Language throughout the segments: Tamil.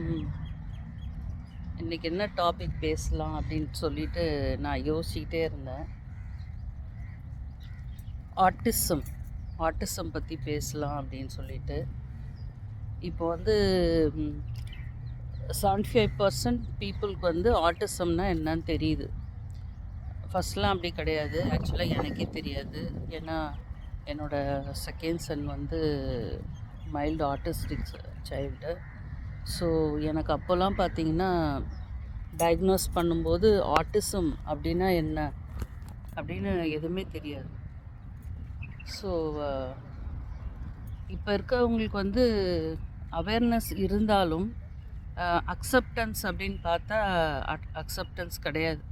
ம். இன்றைக்கி என்ன டாபிக் பேசலாம் அப்படின்னு சொல்லிட்டு நான் யோசிக்கிட்டே இருந்தேன். ஆட்டிசம் பற்றி பேசலாம் அப்படின்னு சொல்லிட்டு. இப்போ வந்து 75% பீப்புளுக்கு வந்து ஆட்டிசம்னா என்னன்னு தெரியுது. ஃபஸ்ட்லாம் அப்படி கிடையாது. ஆக்சுவலாக எனக்கே தெரியாது. ஏன்னா என்னோடய செகண்ட் சன் வந்து மைல்டு ஆட்டிஸ்டிக் சைல்டு. ஸோ எனக்கு அப்போல்லாம் பார்த்திங்கன்னா டயக்னோஸ் பண்ணும்போது ஆட்டிசம் அப்படின்னா என்ன அப்படின்னு எதுவுமே தெரியாது. ஸோ இப்போ இருக்கவங்களுக்கு வந்து அவேர்னஸ் இருந்தாலும் அக்செப்டன்ஸ் அப்படின்னு பார்த்தா அக்செப்டன்ஸ் கிடையாது.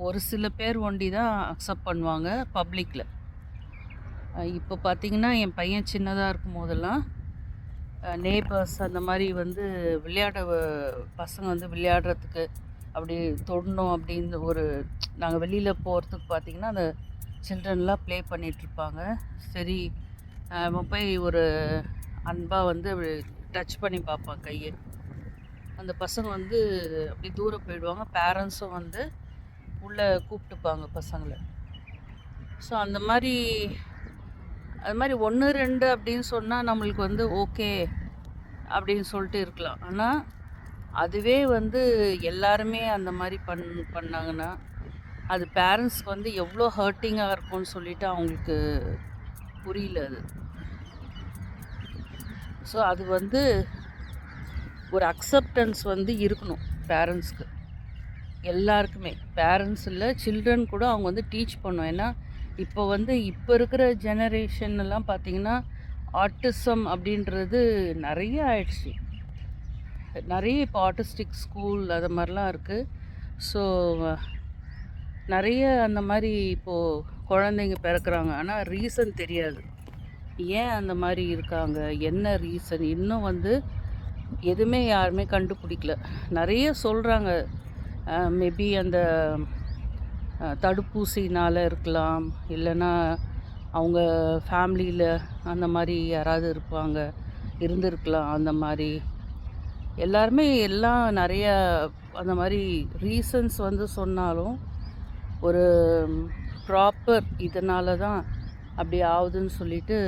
ஒரு சில பேர் ஒண்டி தான் அக்செப்ட் பண்ணுவாங்க பப்ளிக்கில். இப்போ பார்த்திங்கன்னா என் பையன் சின்னதாக இருக்கும் போதெல்லாம் நேபர்ஸ் அந்த மாதிரி வந்து பசங்க வந்து விளையாடுறதுக்கு அப்படி தொடணும் அப்படின்னு நாங்கள் வெளியில் போகிறதுக்கு பார்த்திங்கன்னா அந்த சில்ட்ரன்லாம் ப்ளே பண்ணிகிட்ருப்பாங்க. சரி அவன் போய் ஒரு அன்பாக வந்து டச் பண்ணி பார்ப்பான் கையை. அந்த பசங்க வந்து அப்படி தூரம் போயிடுவாங்க. பேரண்ட்ஸும் வந்து உள்ளே கூப்பிட்டுப்பாங்க பசங்களை. ஸோ அது மாதிரி 1 2 அப்படின்னு சொன்னால் நம்மளுக்கு வந்து ஓகே அப்படின்னு சொல்லிட்டு இருக்கலாம். ஆனால் அதுவே வந்து எல்லாருமே அந்த மாதிரி பண்ணாங்கன்னா அது பேரண்ட்ஸ்க்கு வந்து எவ்வளோ ஹர்ட்டிங்காக இருக்கும்னு சொல்லிட்டு அவங்களுக்கு புரியல அது. ஸோ அது வந்து ஒரு அக்செப்டன்ஸ் வந்து இருக்கணும் பேரண்ட்ஸ்க்கு, எல்லாருக்குமே. பேரண்ட்ஸ் இல்லை, சில்ட்ரன் கூட அவங்க வந்து டீச் பண்ணணும். ஏன்னா இப்போ இருக்கிற ஜெனரேஷன்லாம் பார்த்திங்கன்னா ஆட்டிசம் அப்படின்றது நிறைய ஆயிடுச்சு. நிறைய இப்போ ஆட்டிஸ்டிக் ஸ்கூல் அது மாதிரிலாம் இருக்குது. ஸோ நிறைய அந்த மாதிரி இப்போது குழந்தைங்க பிறக்கிறாங்க. ஆனால் ரீசன் தெரியாது, ஏன் அந்த மாதிரி இருக்காங்க, என்ன ரீசன் இன்னும் வந்து எதுவுமே யாருமே கண்டுபிடிக்கல. நிறைய சொல்கிறாங்க, மேபி அந்த தடுப்பூசினால் இருக்கலாம், இல்லைன்னா அவங்க ஃபேமிலியில் அந்த மாதிரி யாராவது இருந்திருக்கலாம். அந்த மாதிரி எல்லாருமே எல்லாம் நிறைய அந்த மாதிரி ரீசன்ஸ் வந்து சொன்னாலும் ஒரு ப்ராப்பர் இதனால தான் அப்படி ஆகுதுன்னு சொல்லிட்டு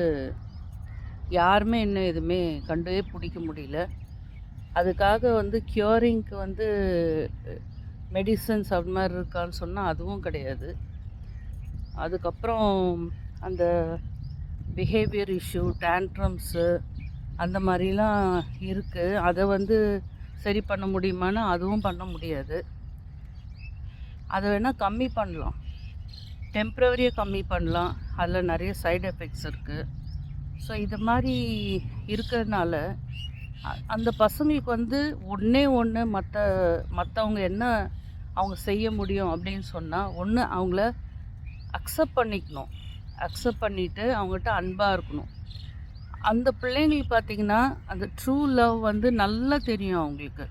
யாருமே இன்னும் எதுவுமே கண்டே பிடிக்க முடியல. அதுக்காக வந்து க்யூரிங்க்கு வந்து மெடிசன்ஸ் அது மாதிரி இருக்கான்னு சொன்னால் அதுவும் கிடையாது. அதுக்கப்புறம் அந்த பிஹேவியர் இஷ்யூ, டேண்ட்ரம்ஸு அந்த மாதிரிலாம் இருக்குது. அதை வந்து சரி பண்ண முடியுமானா அதுவும் பண்ண முடியாது. அதை வேணால் கம்மி பண்ணலாம், டெம்ப்ரவரியாக கம்மி பண்ணலாம். அதில் நிறைய சைடு எஃபெக்ட்ஸ் இருக்குது. ஸோ இது மாதிரி இருக்கிறதுனால அந்த பசங்களுக்கு வந்து ஒன்று மற்றவங்க என்ன அவங்க செய்ய முடியும் அப்படின்னு சொன்னால், ஒன்று அவங்கள அக்செப்ட் பண்ணிவிட்டு அவங்ககிட்ட அன்பாக இருக்கணும். அந்த பிள்ளைங்களுக்கு பார்த்திங்கன்னா அந்த ட்ரூ லவ் வந்து நல்லா தெரியும் அவங்களுக்கு.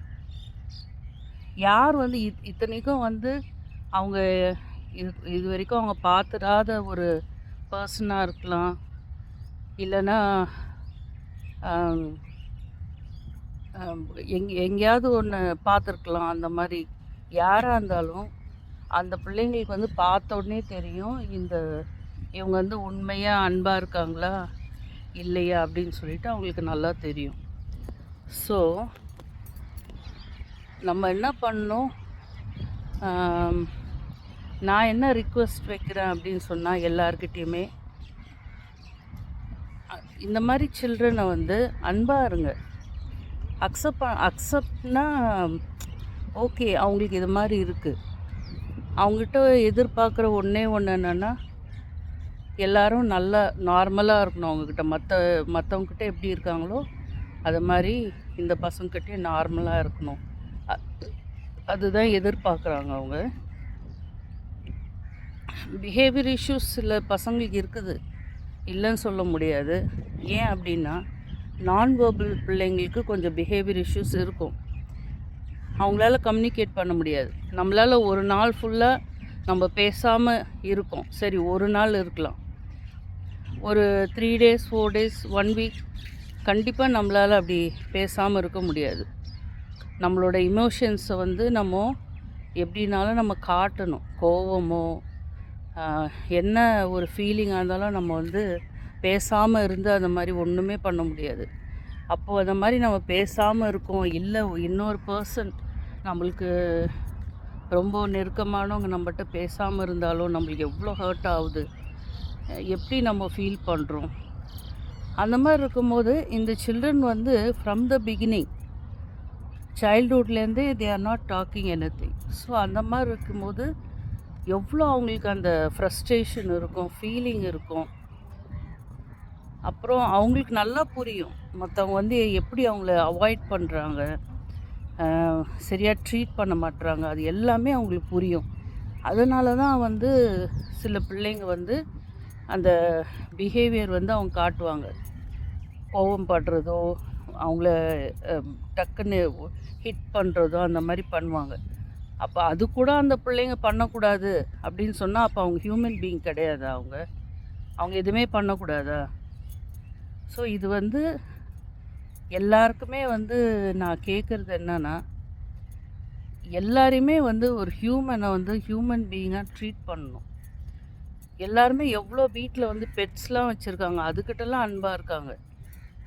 யார் வந்து இத்தனைக்கும் வந்து அவங்க இது வரைக்கும் அவங்க பார்த்துடாத ஒரு பர்சனாக இருக்கலாம், இல்லைன்னா எங்கேயாவது ஒன்று பார்த்துருக்கலாம். அந்த மாதிரி யாராக இருந்தாலும் அந்த பிள்ளைங்களுக்கு வந்து பார்த்த உடனே தெரியும் இவங்க வந்து உண்மையாக அன்பாக இருக்காங்களா இல்லையா அப்படின்னு சொல்லிட்டு அவங்களுக்கு நல்லா தெரியும். ஸோ நம்ம என்ன பண்ணணும், நான் என்ன ரிக்வெஸ்ட் வைக்கிறேன் அப்படின்னு சொன்னால், எல்லார்கிட்டேயுமே இந்த மாதிரி சில்ட்ரனை வந்து அன்பாக இருங்க. அக்செப்ட்னா ஓகே, அவங்களுக்கு இது மாதிரி இருக்குது. அவங்ககிட்ட எதிர்பார்க்குற ஒன்று என்னென்னா, எல்லோரும் நல்லா நார்மலாக இருக்கணும். அவங்கக்கிட்ட மற்றவங்கக்கிட்ட எப்படி இருக்காங்களோ அது மாதிரி இந்த பசங்கக்கிட்டே நார்மலாக இருக்கணும். அதுதான் எதிர்பார்க்குறாங்க அவங்க. பிஹேவியர் இஷ்யூஸ் சில பசங்களுக்கு இருக்குது, இல்லைன்னு சொல்ல முடியாது. ஏன் அப்படின்னா நான் வெர்பல் பிள்ளைங்களுக்கு கொஞ்சம் பிஹேவியர் இஷ்யூஸ் இருக்கும். அவங்களால கம்யூனிகேட் பண்ண முடியாது. நம்மளால் ஒரு நாள் ஃபுல்லாக நம்ம பேசாமல் இருக்கோம், சரி ஒரு நாள் இருக்கலாம். ஒரு 3 days 4 days 1 week கண்டிப்பாக நம்மளால் அப்படி பேசாமல் இருக்க முடியாது. நம்மளோட எமோஷன்ஸை வந்து நம்ம எப்படினாலும் நம்ம காட்டணும். கோவமோ என்ன ஒரு ஃபீலிங்காக இருந்தாலும் நம்ம வந்து பேசாமல் இருந்து அந்த மாதிரி ஒன்றுமே பண்ண முடியாது. அப்போது அந்த மாதிரி நம்ம பேசாமல் இருக்கோம், இல்லை இன்னொரு பர்சன் நம்மளுக்கு ரொம்ப நெருக்கமானவங்க நம்மகிட்ட பேசாமல் இருந்தாலும் நம்மளுக்கு எவ்வளோ ஹர்ட் ஆகுது, எப்படி நம்ம ஃபீல் பண்ணுறோம். அந்த மாதிரி இருக்கும்போது இந்த சில்ட்ரன் வந்து ஃப்ரம் த பிகினிங் சைல்ட்ஹுட்லேருந்தே they are not talking anything. So அந்த மாதிரி இருக்கும்போது எவ்வளோ அவங்களுக்கு அந்த ஃப்ரஸ்ட்ரேஷன் இருக்கும், ஃபீலிங் இருக்கும். அப்புறம் அவங்களுக்கு நல்லா புரியும் மற்றவங்க வந்து எப்படி அவங்கள அவாய்ட் பண்ணுறாங்க, சரியாக ட்ரீட் பண்ண மாட்டுறாங்க, அது எல்லாமே அவங்களுக்கு புரியும். அதனால தான் வந்து சில பிள்ளைங்க வந்து அந்த பிஹேவியர் வந்து அவங்க காட்டுவாங்க. கோவம் படுறதோ, அவங்கள டக்குன்னு ஹிட் பண்ணுறதோ அந்த மாதிரி பண்ணுவாங்க. அப்போ அது கூட அந்த பிள்ளைங்க பண்ணக்கூடாது அப்படின்னு சொன்னால் அப்போ அவங்க ஹியூமன் பீயிங் கிடையாதா? அவங்க எதுவுமே பண்ணக்கூடாதா? ஸோ இது வந்து எல்லாருக்குமே வந்து நான் கேட்குறது என்னன்னா, எல்லாரையுமே வந்து ஒரு ஹியூமனை வந்து ஹியூமன் பீயிங்காக ட்ரீட் பண்ணணும். எல்லாருமே எவ்வளோ வீட்டில் வந்து பெட்ஸ்லாம் வச்சுருக்காங்க, அதுக்கிட்டலாம் அன்பாக இருக்காங்க.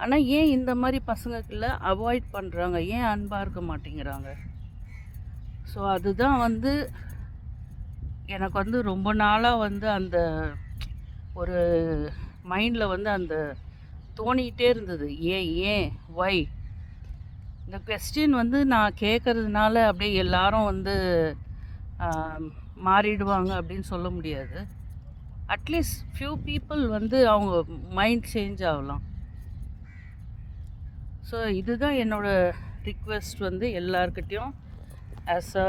ஆனால் ஏன் இந்த மாதிரி பசங்களுக்குள்ள அவாய்ட் பண்ணுறாங்க, ஏன் அன்பாக இருக்க மாட்டேங்கிறாங்க? ஸோ அதுதான் வந்து எனக்கு வந்து ரொம்ப நாளாக வந்து அந்த ஒரு மைண்டில் வந்து அந்த தோணிக்கிட்டே இருந்தது. ஏன் ஒய் இந்த கொஸ்டின் வந்து நான் கேட்குறதுனால அப்படியே எல்லாரும் வந்து மாறிடுவாங்க அப்படின்னு சொல்ல முடியாது. அட்லீஸ்ட் ஃபியூ பீப்புள் வந்து அவங்க மைண்ட் சேஞ்ச் ஆகலாம். ஸோ இதுதான் என்னோடய ரிக்வெஸ்ட் வந்து எல்லாருக்கிட்டேயும். As a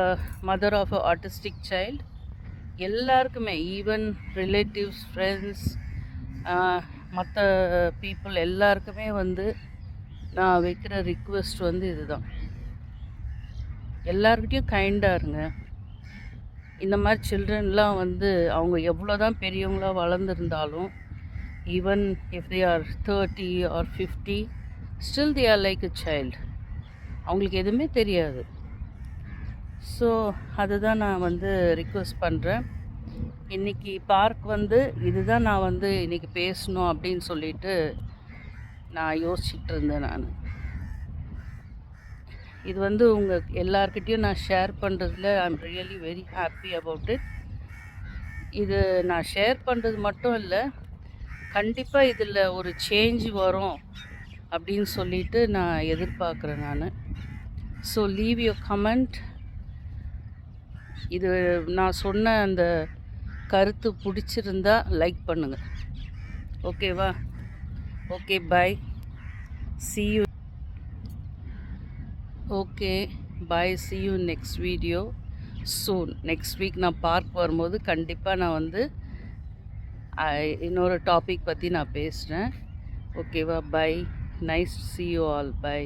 mother of a artistic child எல்லாருக்குமே, ஈவன் ரிலேட்டிவ்ஸ், ஃப்ரெண்ட்ஸ், மற்ற பீப்புள் எல்லாருக்குமே வந்து நான் வைக்கிற ரிக்வெஸ்ட் வந்து இதுதான். எல்லாருக்கிட்டேயும் கைண்டாக இருங்க. இந்த மாதிரி சில்ட்ரன்லாம் வந்து அவங்க எவ்வளோ தான் பெரியவங்களாக வளர்ந்துருந்தாலும், even if they are 30 or 50, still they are like a child. அவங்களுக்கு எதுவுமே தெரியாது. ஸோ அதுதான் நான் வந்து ரிக்வெஸ்ட் பண்ணுறேன். இன்றைக்கி பார்க் வந்து இதுதான் நான் வந்து இன்றைக்கி பேசணும் அப்படின்னு சொல்லிட்டு நான் யோசிச்சுட்டு இருந்தேன். இது வந்து உங்கள் எல்லார்கிட்டேயும் நான் ஷேர் பண்ணுறதுல I am really very happy about it. இது நான் ஷேர் பண்ணுறது மட்டும் இல்லை, கண்டிப்பாக இதில் ஒரு சேஞ்ச் வரும் அப்படின்னு சொல்லிட்டு நான் எதிர்பார்க்குறேன் நான். So leave your comment. இது நான் சொன்ன அந்த கருத்து பிடிச்சிருந்தா லைக் பண்ணுங்கள். ஓகேவா? Okay, bye, see you. Okay, bye, see you next video soon. Next week நான் பார்க் வரும்போது கண்டிப்பாக நான் வந்து இன்னொரு டாபிக் பற்றி நான் பேசுகிறேன். ஓகேவா? Bye, nice to see you all. By.